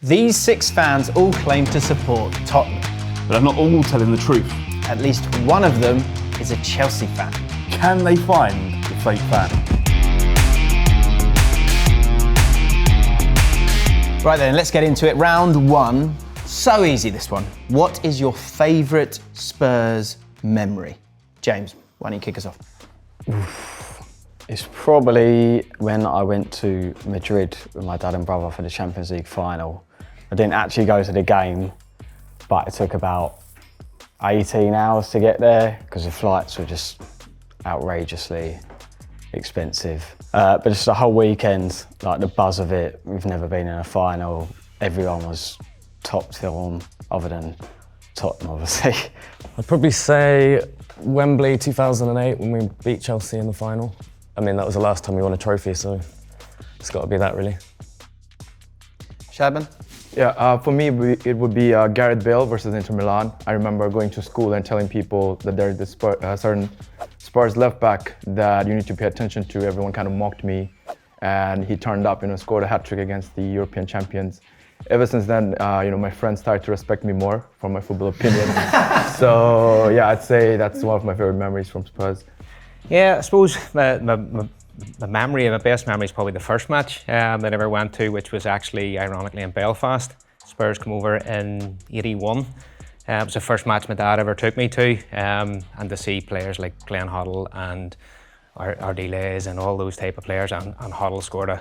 These 6 fans all claim to support Tottenham. But they're not all telling the truth. At least one of them is a Chelsea fan. Can they find the fake fan? Right then, let's get into it. Round 1. So easy, this one. What is your favourite Spurs memory? James, why don't you kick us off? It's probably when I went to Madrid with my dad and brother for the Champions League final. I didn't actually go to the game, but it took about 18 hours to get there because the flights were just outrageously expensive. But just the whole weekend, like the buzz of it, we've never been in a final. Everyone was top form other than Tottenham, obviously. I'd probably say Wembley 2008 when we beat Chelsea in the final. I mean, that was the last time we won a trophy, so it's got to be that, really. Shadman? Yeah, for me, it would be Gareth Bale versus Inter Milan. I remember going to school and telling people that there's this certain Spurs left back that you need to pay attention to. Everyone kind of mocked me, and he turned up, scored a hat-trick against the European champions. Ever since then, my friends started to respect me more for my football opinion. So yeah, I'd say that's one of my favorite memories from Spurs. Yeah, I suppose my best memory is probably the first match that I ever went to, which was actually, ironically, in Belfast. Spurs come over in '81. It was the first match my dad ever took me to, and to see players like Glenn Hoddle and Ardiles and all those type of players, and Hoddle scored a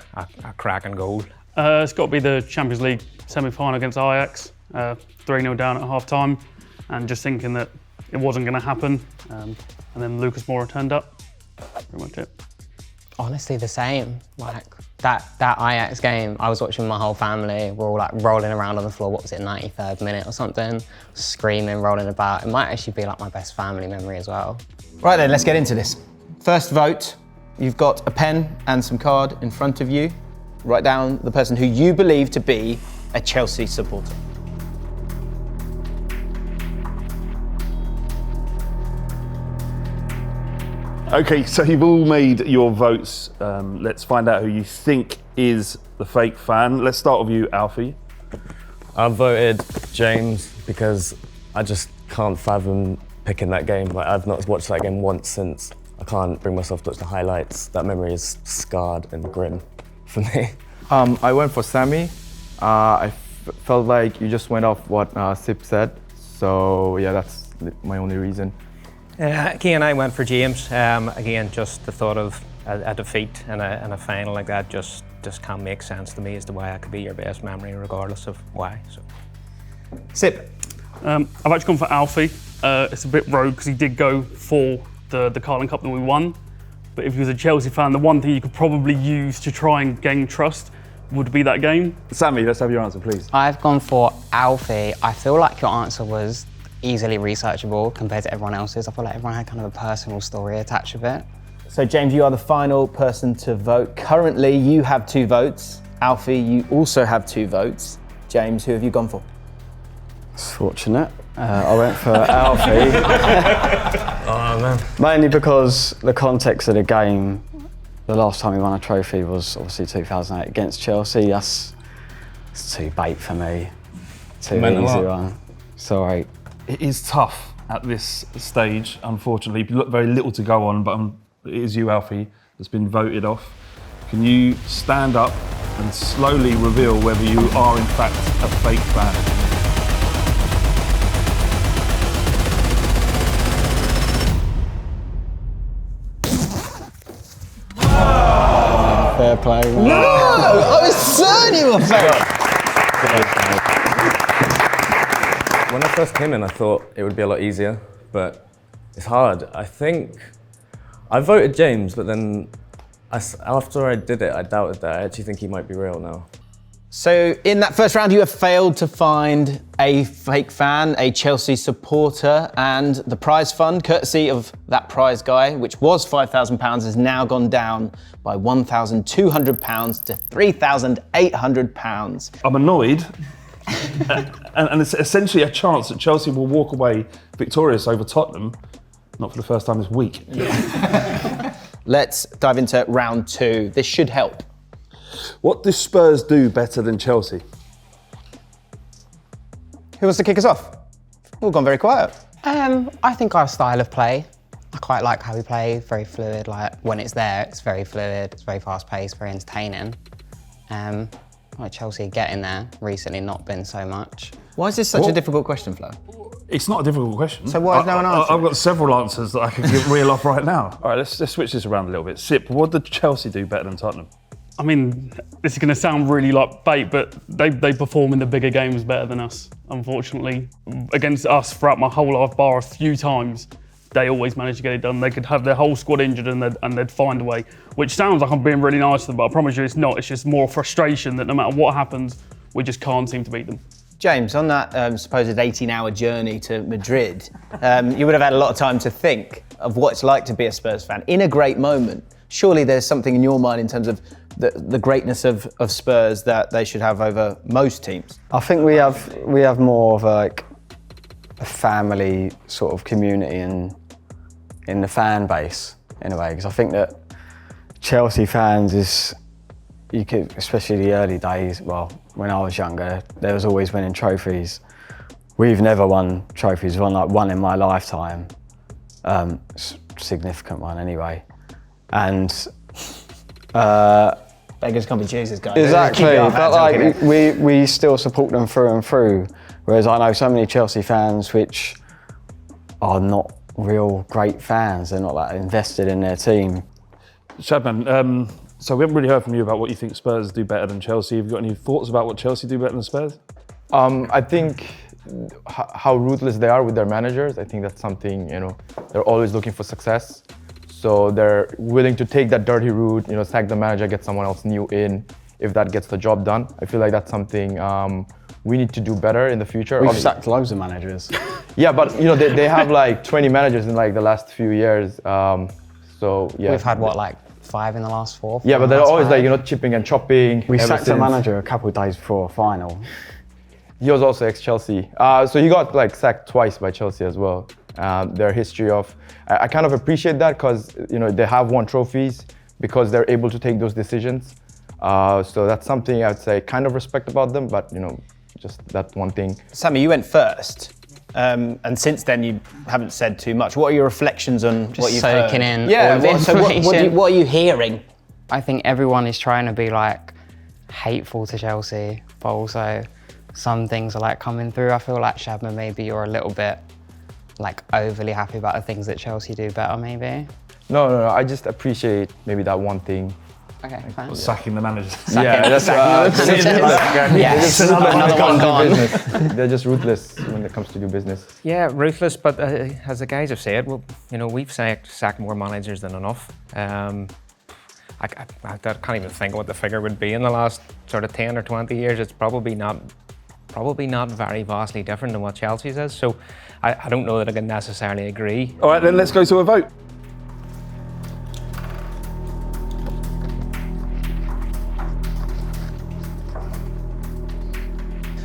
cracking goal. It's got to be the Champions League semi-final against Ajax, 3-0 down at half-time, and just thinking that it wasn't going to happen, and then Lucas Moura turned up. Pretty much it. Honestly, the same. Like that Ajax game, I was watching with my whole family. We're all like rolling around on the floor. What was it, 93rd minute or something? Screaming, rolling about. It might actually be like my best family memory as well. Right then, let's get into this. First vote. You've got a pen and some card in front of you. Write down the person who you believe to be a Chelsea supporter. Okay, so you've all made your votes. Let's find out who you think is the fake fan. Let's start with you, Alfie. I voted James because I just can't fathom picking that game. Like, I've not watched that game once since. I can't bring myself to watch the highlights. That memory is scarred and grim for me. I went for Sammy. I felt like you just went off what Sip said. So yeah, that's my only reason. Again, I went for James. Again, just the thought of a defeat in a final like that just can't make sense to me as to why that could be your best memory, regardless of why. So, Sip. I've actually gone for Alfie. It's a bit rogue because he did go for the Carling Cup that we won. But if he was a Chelsea fan, the one thing you could probably use to try and gain trust would be that game. Sammy, let's have your answer, please. I've gone for Alfie. I feel like your answer was easily researchable compared to everyone else's. I feel like everyone had kind of a personal story attached with it. So James, you are the final person to vote. Currently, you have 2 votes. Alfie, you also have 2 votes. James, who have you gone for? It's fortunate. I went for Alfie. Oh, man. Mainly because the context of the game, the last time we won a trophy was obviously 2008 against Chelsea. It's too bait for me. Too easy one. Sorry. It is tough at this stage, unfortunately. Very little to go on, but it is you, Alfie, that's been voted off. Can you stand up and slowly reveal whether you are in fact a fake fan? Fair play. No! I was certain you were fake! When I first came in, I thought it would be a lot easier, but it's hard. I think I voted James, but then after I did it, I doubted that. I actually think he might be real now. So in that first round, you have failed to find a fake fan, a Chelsea supporter, and the prize fund, courtesy of that prize guy, which was £5,000, has now gone down by £1,200 to £3,800. I'm annoyed. and it's essentially a chance that Chelsea will walk away victorious over Tottenham, not for the first time this week. Let's dive into round 2. This should help. What do Spurs do better than Chelsea? Who wants to kick us off? All gone very quiet. I think our style of play, I quite like how we play, very fluid. Like when it's there, it's very fluid, it's very fast paced, very entertaining. Like Chelsea getting there recently, not been so much. Why is this such a difficult question, Flav? It's not a difficult question. So why is no one answering? I've got several answers that I can reel off right now. All right, let's switch this around a little bit. Sip, what did Chelsea do better than Tottenham? I mean, this is going to sound really like bait, but they perform in the bigger games better than us, unfortunately. Against us throughout my whole life, bar a few times, they always manage to get it done. They could have their whole squad injured and they'd find a way, which sounds like I'm being really nice to them, but I promise you it's not. It's just more frustration that no matter what happens, we just can't seem to beat them. James, on that supposed 18-hour journey to Madrid, you would have had a lot of time to think of what it's like to be a Spurs fan in a great moment. Surely there's something in your mind in terms of the greatness of Spurs that they should have over most teams. I think we have more of a family sort of community in the fan base in a way, because I think that Chelsea fans you could, especially the early days, well, when I was younger, there was always winning trophies. We've never won trophies, we've won like one in my lifetime, significant one anyway. And beggars can't be choosers, guys. Exactly, but like we still support them through and through. Whereas I know so many Chelsea fans which are not real great fans. They're not like invested in their team. Shadman, so we haven't really heard from you about what you think Spurs do better than Chelsea. Have you got any thoughts about what Chelsea do better than Spurs? I think how ruthless they are with their managers. I think that's something, they're always looking for success. So they're willing to take that dirty route, sack the manager, get someone else new in, if that gets the job done. I feel like that's something we need to do better in the future. We've sacked loads of managers. Yeah, but they have like 20 managers in like the last few years. So yeah. We've had what, like 5 in the last 4? Yeah, but they're always like, chipping and chopping. We sacked a manager a couple of days before a final. He was also ex-Chelsea. So he got like sacked twice by Chelsea as well. Their history of, I kind of appreciate that because, they have won trophies because they're able to take those decisions. So that's something I'd say kind of respect about them, but just that one thing. Sammy, you went first. And since then, you haven't said too much. What are your reflections on what you've heard? Soaking in Yeah, all the information. what are you hearing? I think everyone is trying to be like hateful to Chelsea, but also some things are like coming through. I feel like Shadman, maybe you're a little bit like overly happy about the things that Chelsea do better, maybe. No. I just appreciate maybe that one thing. Okay, fine. Sacking the managers. Yeah, that's Yes, another one gone. They're just ruthless when it comes to do business. Yeah, ruthless, but as the guys have said, well, we've sacked more managers than enough. I can't even think what the figure would be in the last sort of 10 or 20 years. It's probably not very vastly different than what Chelsea's is. So I don't know that I can necessarily agree. All right, then let's go to a vote.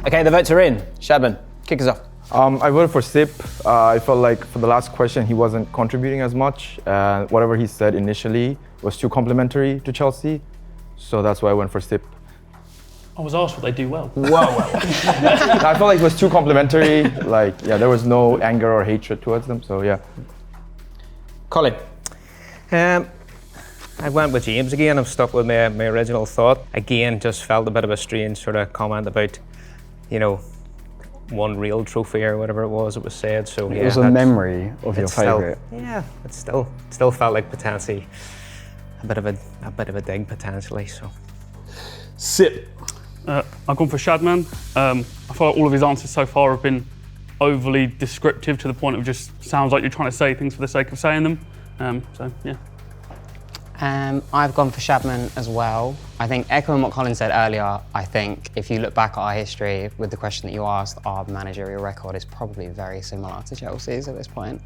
Okay, the votes are in. Shadman, kick us off. I voted for Sip. I felt like for the last question, he wasn't contributing as much. Whatever he said initially was too complimentary to Chelsea. So that's why I went for Sip. I was asked what they do well. I felt like it was too complimentary. There was no anger or hatred towards them. So yeah. Colin. I went with James again. I'm stuck with my original thought. Again, just felt a bit of a strange sort of comment about, one real trophy or whatever it was said. So It was a memory of your favourite. Yeah, it still felt like potentially a bit of a dig potentially. So. Sip. I've gone for Shadman. I feel like all of his answers so far have been overly descriptive to the point of just sounds like you're trying to say things for the sake of saying them. So yeah. I've gone for Shadman as well. I think echoing what Colin said earlier, I think if you look back at our history with the question that you asked, our managerial record is probably very similar to Chelsea's at this point.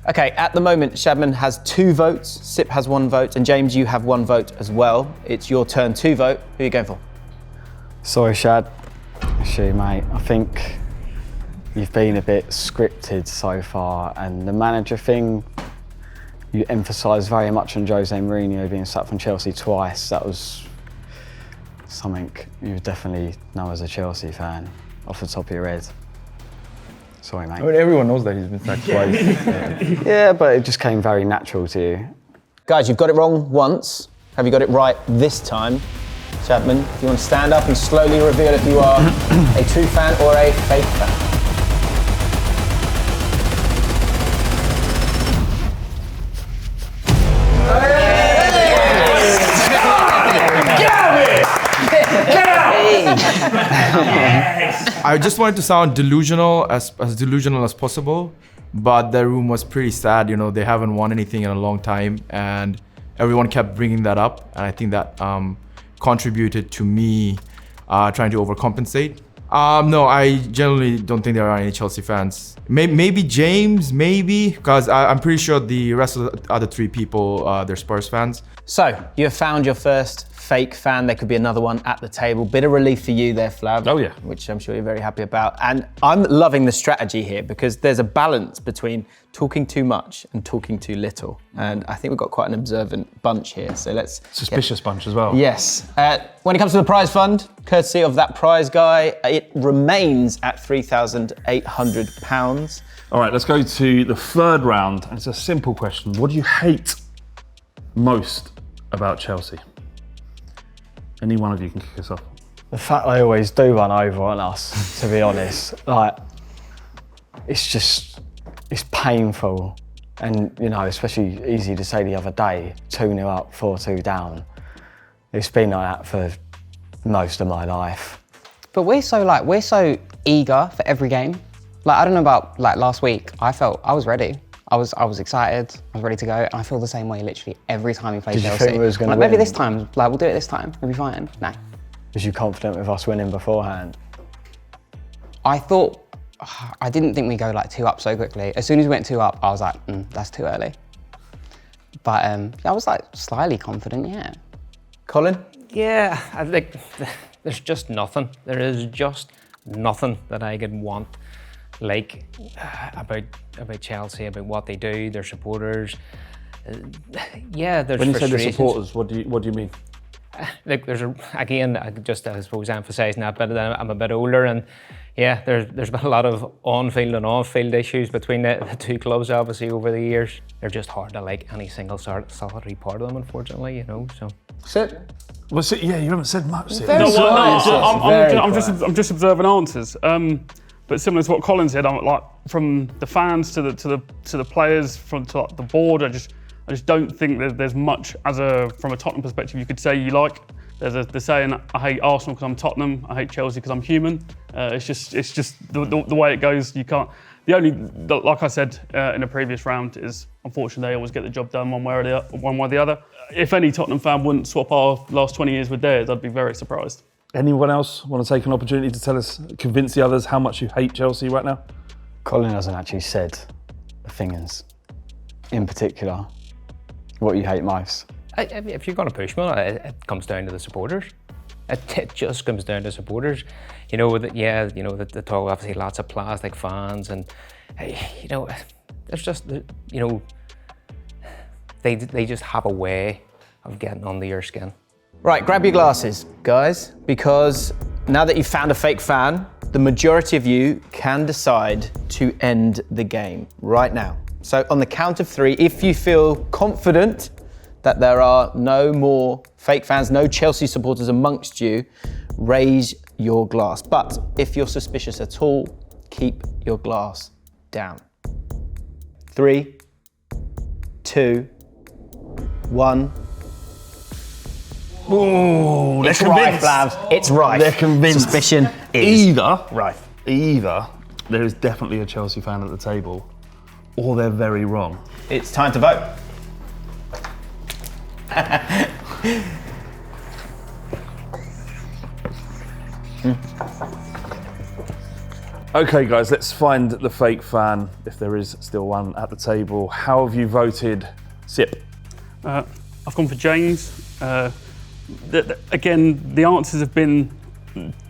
Okay, at the moment, Shadman has 2 votes, Sip has 1 vote, and James, you have 1 vote as well. It's your turn to vote. Who are you going for? Sorry, Shad. Actually, mate, I think you've been a bit scripted so far, and the manager thing, you emphasise very much on Jose Mourinho being sacked from Chelsea twice. That was something you definitely know as a Chelsea fan, off the top of your head. Sorry, mate. I mean, everyone knows that he's been sacked twice. Yeah, but it just came very natural to you. Guys, you've got it wrong once. Have you got it right this time? Chapman, if you want to stand up and slowly reveal if you are a true fan or a fake fan. I just wanted to sound delusional, as delusional as possible, but the room was pretty sad. You know, they haven't won anything in a long time, and everyone kept bringing that up, and I think that contributed to me trying to overcompensate. No, I generally don't think there are any Chelsea fans. Maybe James, because I'm pretty sure the rest of the other three people, they're Spurs fans. So, you have found your first fake fan. There could be another one at the table. Bit of relief for you there, Flav. Oh, yeah. Which I'm sure you're very happy about. And I'm loving the strategy here because there's a balance between talking too much and talking too little. And I think we've got quite an observant bunch here. So let's... Suspicious bunch as well. Yes. When it comes to the prize fund, courtesy of that prize guy, it remains at £3,800. All right, let's go to the third round. And it's a simple question. What do you hate most about Chelsea? Any one of you can kick us off. The fact they always do run over on us, to be honest. Like, it's painful. And, you know, especially easy to say the other day, 2-0 up, 4-2 down. It's been like that for most of my life. But we're so eager for every game. Like, I don't know about like last week, I felt I was ready. I was excited, I was ready to go, and I feel the same way literally every time we play Did you Chelsea. think we was gonna maybe win? this time, like we'll do it this time, we'll be fine. No. Was you confident with us winning beforehand? I didn't think we'd go like 2 up so quickly. As soon as we went 2 up, I was like, that's too early. But I was like slightly confident, yeah. Colin? Yeah, I think there's just nothing. There is just nothing that I could want like about Chelsea, about what they do, their supporters. Yeah, there's When you say the frustrations. supporters, what do you mean? Like there's I suppose emphasising that bit that I'm a bit older, and yeah, there's been a lot of on-field and off-field issues between the two clubs obviously over the years. They're just hard to like any single solitary part of them, unfortunately, you know. So. Sit. Well, you haven't said much. I'm just observing answers. But similar to what Colin said, I'm like from the fans to the players, to like the board. I just don't think that there's much from a Tottenham perspective you could say you like. There's the saying, I hate Arsenal because I'm Tottenham. I hate Chelsea because I'm human. It's just the way it goes. You can't. Like I said in a previous round, is unfortunately they always get the job done one way or the other. If any Tottenham fan wouldn't swap our last 20 years with theirs, I'd be very surprised. Anyone else want to take an opportunity to convince the others how much you hate Chelsea right now? Colin hasn't actually said the things in particular. What you hate most? If you're going to push me, it comes down to the supporters. It just comes down to supporters. You know, the talk obviously lots of plastic fans, and you know, there's just you know, they just have a way of getting under your skin. Right, grab your glasses, guys, because now that you've found a fake fan, the majority of you can decide to end the game right now. So on the count of 3, if you feel confident that there are no more fake fans, no Chelsea supporters amongst you, raise your glass. But if you're suspicious at all, keep your glass down. 3, 2, 1. Ooh, It's right, Flav. It's right. They're convinced. Suspicion is Either there is definitely a Chelsea fan at the table, or they're very wrong. It's time to vote. Okay, guys, let's find the fake fan, if there is still one at the table. How have you voted? Sip. I've gone for James. Again, the answers have been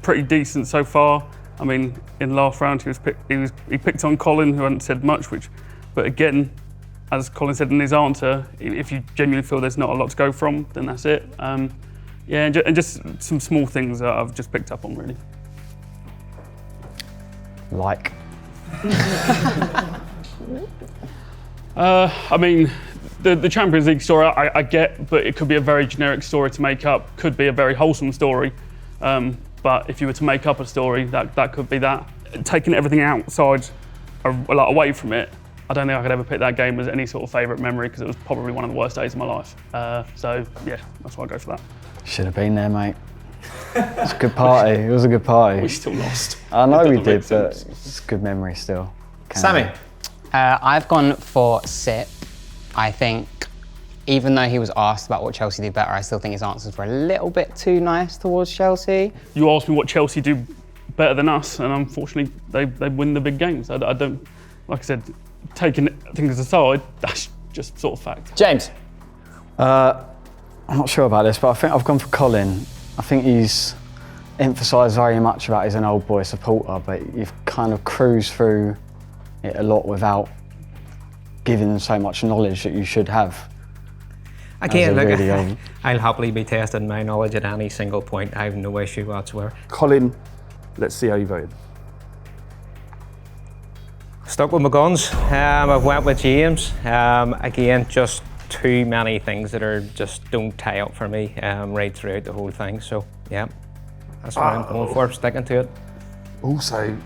pretty decent so far. I mean, in the last round, he picked on Colin, who hadn't said much. But again, as Colin said in his answer, if you genuinely feel there's not a lot to go from, then that's it. Yeah, and just some small things that I've just picked up on, really. Like I mean, the Champions League story I get, but it could be a very generic story to make up. Could be a very wholesome story, but if you were to make up a story, that could be that. Taking everything outside, away from it, I don't think I could ever pick that game as any sort of favourite memory because it was probably one of the worst days of my life. So yeah, that's why I go for that. Should have been there, mate. It was a good party. It was a good party. We still lost. I know we That did, doesn't make but sense. it's a good memory still. Sammy. I've gone for Sip. I think even though he was asked about what Chelsea do better, I still think his answers were a little bit too nice towards Chelsea. You asked me what Chelsea do better than us, and unfortunately, they win the big games. I don't, like I said, taking things aside, that's just sort of fact. James. I'm not sure about this, but I think I've gone for Colin. I think he's emphasised very much about he's an old boy supporter, but you've kind of cruised through it a lot without giving so much knowledge that you should have. Again, look, really I'll happily be testing my knowledge at any single point. I have no issue whatsoever. Colin, let's see how you voted. Stuck with my guns. I've went with James. Again, just too many things that are just don't tie up for me right throughout the whole thing. So yeah, that's what I'm going for. Sticking to it. Also,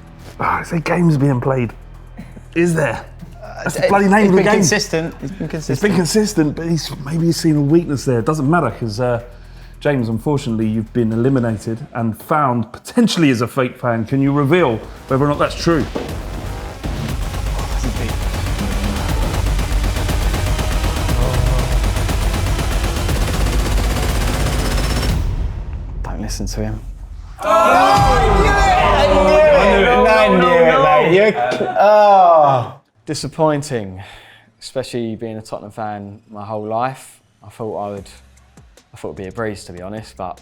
is there games being played? Is there? That's the bloody name of the game. Consistent. It's been consistent. It's been consistent, but maybe he's seen a weakness there. It doesn't matter because James, unfortunately, you've been eliminated and found potentially as a fake fan. Can you reveal whether or not that's true? Don't listen to him. I knew it, mate. Disappointing, especially being a Tottenham fan my whole life. I thought it'd be a breeze, to be honest, but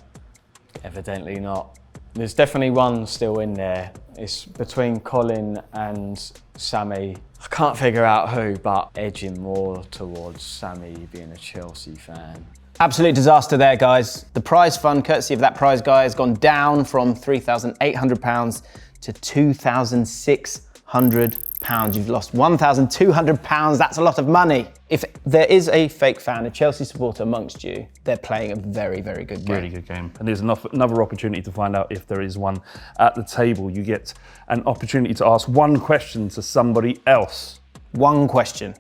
evidently not. There's definitely one still in there. It's between Colin and Sammy. I can't figure out who, but edging more towards Sammy being a Chelsea fan. Absolute disaster there, guys. The prize fund, courtesy of that prize guy, has gone down from £3,800 to £2,600. You've lost £1,200. That's a lot of money. If there is a fake fan, a Chelsea supporter amongst you, they're playing a very, very good game. Really good game. And there's another opportunity to find out if there is one at the table. You get an opportunity to ask one question to somebody else. One question,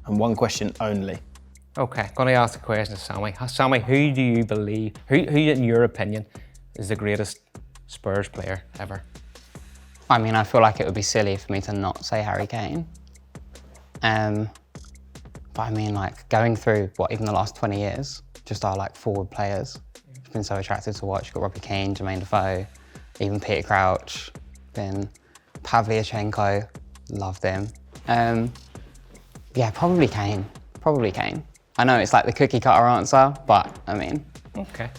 and one question only. Okay, going to ask the question to Sammy. Sammy, who do you believe, who in your opinion, is the greatest Spurs player ever? I mean, I feel like it would be silly for me to not say Harry Kane. But I mean, like, going through, even the last 20 years, just our, forward players. It's been so attractive to watch. You've got Robbie Keane, Jermaine Defoe, even Peter Crouch, then Pavlyuchenko, loved him. Yeah, probably Kane. Probably Kane. I know it's like the cookie cutter answer, but I mean. Okay.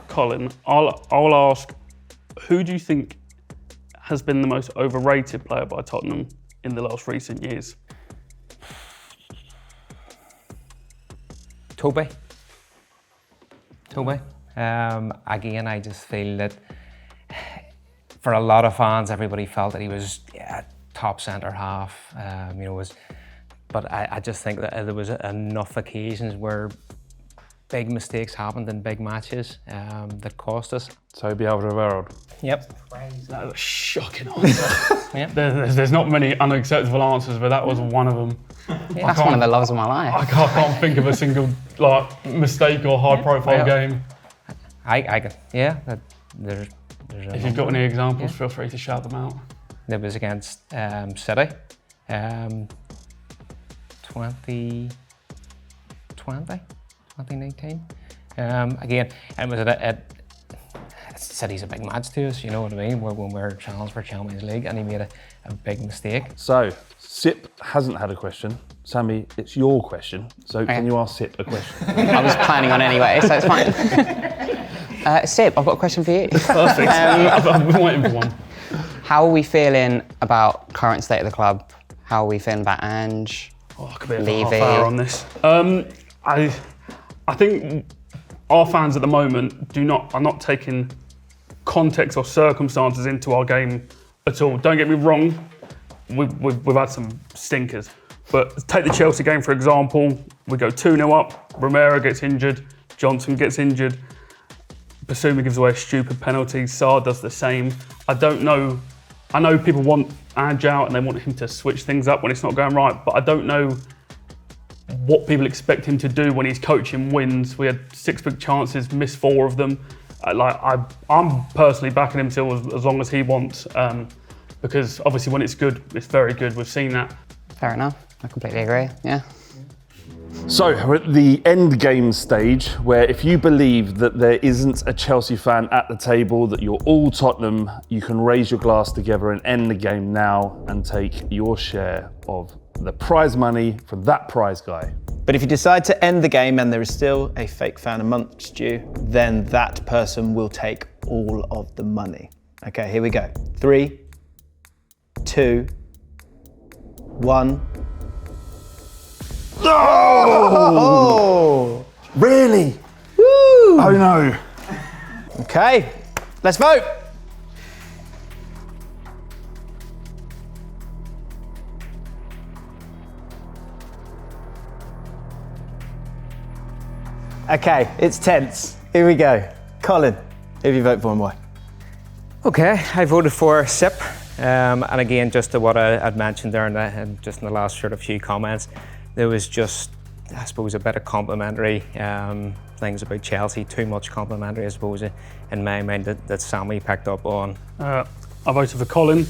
Colin, I'll ask, who do you think has been the most overrated player by Tottenham in the last recent years? Toby. Again, I just feel that for a lot of fans, everybody felt that he was top centre half. But I just think that there was enough occasions where big mistakes happened in big matches that cost us. Toby Alderweireld. Yep. That was a shocking answer. Yep. There's not many unacceptable answers, but that was one of them. Yeah, that's one of the loves of my life. I can't think of a single mistake or high-profile game. I can. Yeah. There's If you've got any examples, feel free to shout them out. That was against City, 2019. Again, and it was at City's a big match to us, you know what I mean? When we're challenged for Champions League, and he made a big mistake. So, Sip hasn't had a question. Sammy, it's your question. So, can you ask Sip a question? I was planning on anyway, so it's fine. Sip, I've got a question for you. Perfect. I've been waiting for one. How are we feeling about current state of the club? How are we feeling about Ange? I could be a Levy? half hour on this. I think our fans at the moment are not taking context or circumstances into our game at all. Don't get me wrong, we've had some stinkers. But take the Chelsea game, for example. We go 2-0 up, Romero gets injured, Johnson gets injured, Basuma gives away a stupid penalty, Sarr does the same. I don't know, I know people want Ange out and they want him to switch things up when it's not going right, but I don't know what people expect him to do when he's coaching wins. We had 6 big chances, missed 4 of them. I'm personally backing him till as long as he wants, because obviously when it's good, it's very good. We've seen that. Fair enough. I completely agree. Yeah. So we're at the end game stage where if you believe that there isn't a Chelsea fan at the table, that you're all Tottenham, you can raise your glass together and end the game now and take your share of the prize money from that prize guy. But if you decide to end the game and there is still a fake fan amongst you, then that person will take all of the money. Okay, here we go. 3, 2, 1. Oh! Really? Woo! Oh no. Okay, let's vote. Okay, it's tense. Here we go. Colin, who do you vote for and why? Okay, I voted for SIP. And again, just to what I'd mentioned there and just in the last sort of few comments, there was just, I suppose, a bit of complimentary things about Chelsea, too much complimentary, I suppose, in my mind that Sammy picked up on. I voted for Colin,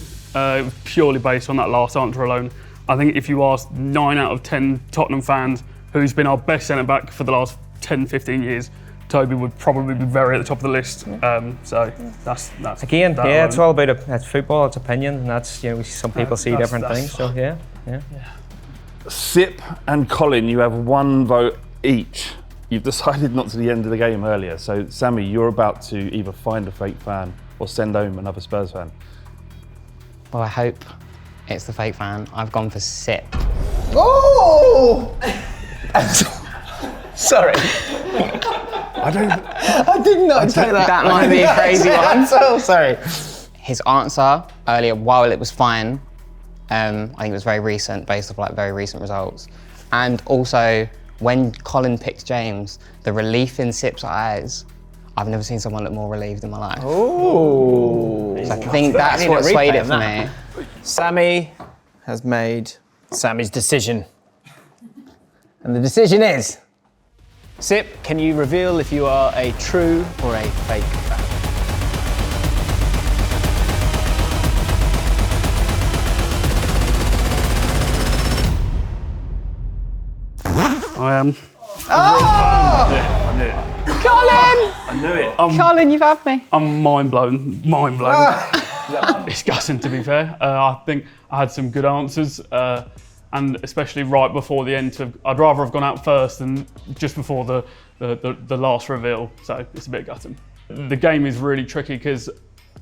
purely based on that last answer alone. I think if you asked 9 out of 10 Tottenham fans who's been our best centre-back for the last 10, 15 years, Toby would probably be very at the top of the list. So that's again, that yeah, alone. it's all about it's football, it's opinion, and that's, you know, some people see different things. So yeah. Sip and Colin, you have 1 vote each. You've decided not to the end of the game earlier. So Sammy, you're about to either find a fake fan or send home another Spurs fan. Well, I hope it's the fake fan. I've gone for SIP. Oh! Sorry. I did not take that. That might be a crazy one. I'm so sorry. His answer earlier, while it was fine, I think it was very recent, based off very recent results. And also, when Colin picked James, the relief in SIP's eyes, I've never seen someone look more relieved in my life. Oh. So I think that's what swayed it for me. Sammy has made Sammy's decision. And the decision is, Sip, can you reveal if you are a true or a fake fan? I am. Oh! I knew it. Colin! I knew it. Colin, you've had me. I'm mind blown. It's gutting, to be fair. I think I had some good answers, and especially right before the end. I'd rather have gone out first than just before the last reveal. So it's a bit gutting. The game is really tricky because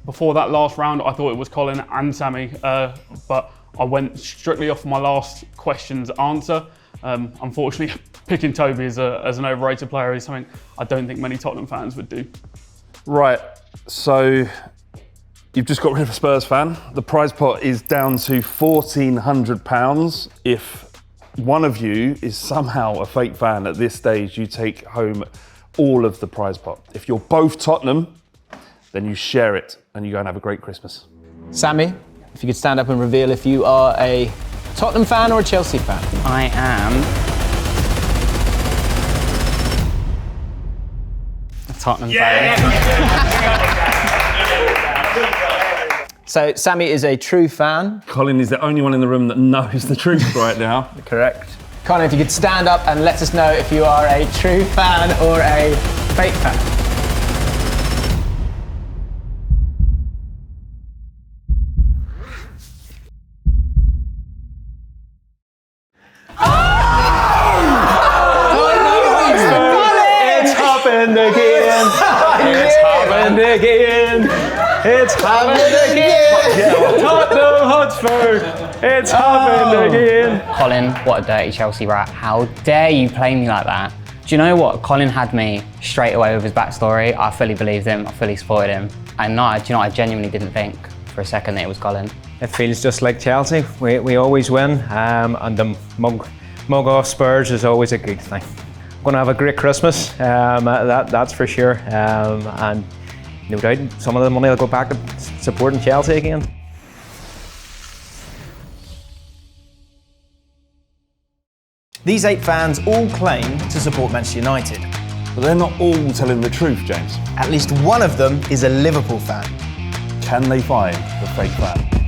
before that last round, I thought it was Colin and Sammy, but I went strictly off my last question's answer. Unfortunately, picking Toby as an overrated player is something I don't think many Tottenham fans would do. Right, so you've just got rid of a Spurs fan. The prize pot is down to £1,400. If one of you is somehow a fake fan at this stage, you take home all of the prize pot. If you're both Tottenham, then you share it and you go and have a great Christmas. Sammy, if you could stand up and reveal if you are a Tottenham fan or a Chelsea fan? I am a Tottenham fan. So Sammy is a true fan. Colin is the only one in the room that knows the truth right now. Correct. Colin, if you could stand up and let us know if you are a true fan or a fake fan. It's happened again! Tottenham Hotspur! It's happened again! Colin, what a dirty Chelsea rat. How dare you play me like that? Do you know what? Colin had me straight away with his backstory. I fully believed him, I fully supported him. And no, do you know what? I genuinely didn't think for a second that it was Colin. It feels just like Chelsea. We always win, and the mug off Spurs is always a good thing. I'm going to have a great Christmas, that's for sure, and no doubt some of the money will go back to supporting Chelsea again. These 8 fans all claim to support Manchester United. But they're not all telling the truth, James. At least one of them is a Liverpool fan. Can they find the fake fan?